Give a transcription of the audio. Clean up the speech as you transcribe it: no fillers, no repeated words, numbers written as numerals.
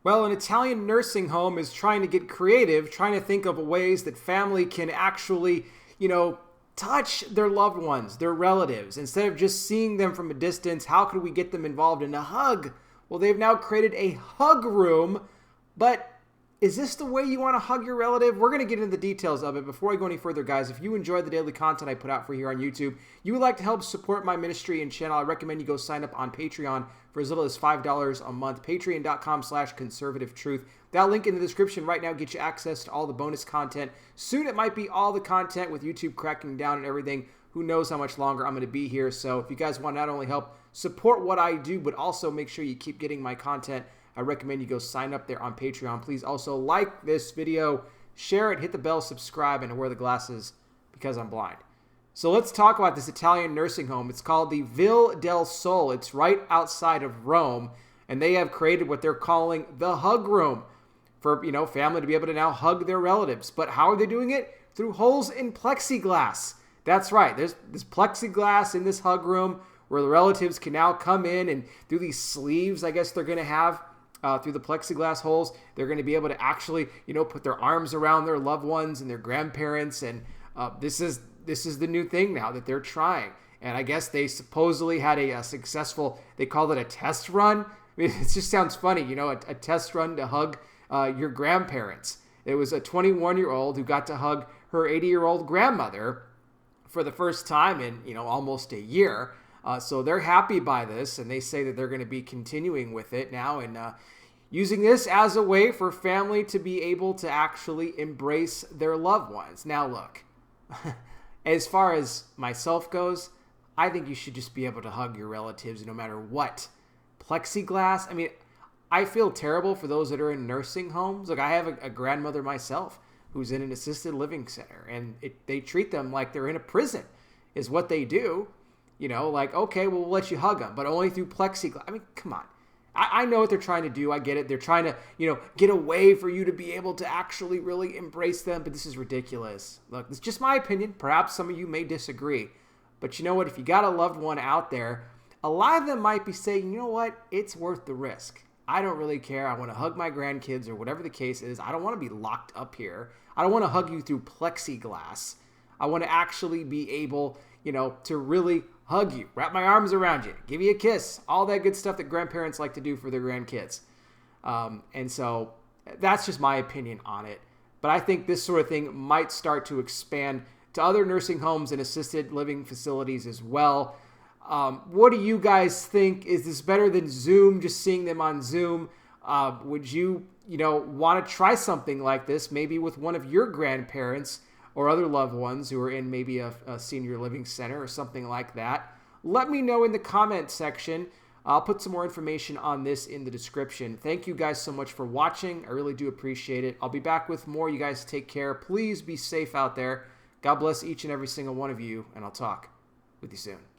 Well, an Italian nursing home is trying to get creative, trying to think of ways that family can actually, you know, touch their loved ones, their relatives. Instead of just seeing them from a distance, how could we get them involved in a hug? Well, they've now created a hug room, but is this the way you want to hug your relative? We're going to get into the details of it. Before I go any further, guys, if you enjoy the daily content I put out for here on YouTube, you would like to help support my ministry and channel, I recommend you go sign up on Patreon for as little as $5 a month. Patreon.com/conservative-truth. That link in the description right now gets you access to all the bonus content. Soon it might be all the content with YouTube cracking down and everything. Who knows how much longer I'm going to be here. So if you guys want to not only help support what I do, but also make sure you keep getting my content, I recommend you go sign up there on Patreon. Please also like this video, share it, hit the bell, subscribe, and wear the glasses because I'm blind. So let's talk about this Italian nursing home. It's called the Ville del Sol. It's right outside of Rome, and they have created what they're calling the hug room for, family to be able to now hug their relatives. But how are they doing it? Through holes in plexiglass. That's right. There's this plexiglass in this hug room where the relatives can now come in, and through these sleeves, I guess they're going to have through the plexiglass holes, they're going to be able to actually, put their arms around their loved ones and their grandparents. And this is the new thing now that they're trying. And I guess they supposedly had a successful, they called it a test run. I mean, it just sounds funny, a test run to hug your grandparents. It was a 21-year-old who got to hug her 80-year-old grandmother for the first time in, almost a year. So they're happy by this, and they say that they're going to be continuing with it now and using this as a way for family to be able to actually embrace their loved ones. Now, look, as far as myself goes, I think you should just be able to hug your relatives no matter what. Plexiglass, I mean, I feel terrible for those that are in nursing homes. Like, I have a grandmother myself who's in an assisted living center, and they treat them like they're in a prison, is what they do. Okay, well, we'll let you hug them, but only through plexiglass. I mean, come on. I know what they're trying to do. I get it. They're trying to, get a way for you to be able to actually really embrace them, but this is ridiculous. Look, it's just my opinion. Perhaps some of you may disagree, but you know what? If you got a loved one out there, a lot of them might be saying, you know what? It's worth the risk. I don't really care. I want to hug my grandkids or whatever the case is. I don't want to be locked up here. I don't want to hug you through plexiglass. I want to actually be able, to really hug you, wrap my arms around you, give you a kiss, all that good stuff that grandparents like to do for their grandkids. And so that's just my opinion on it. But I think this sort of thing might start to expand to other nursing homes and assisted living facilities as well. What do you guys think? Is this better than Zoom, just seeing them on Zoom? Would you, want to try something like this, maybe with one of your grandparents or other loved ones who are in maybe a senior living center or something like that? Let me know in the comment section. I'll put some more information on this in the description. Thank you guys so much for watching. I really do appreciate it. I'll be back with more. You guys take care. Please be safe out there. God bless each and every single one of you, and I'll talk with you soon.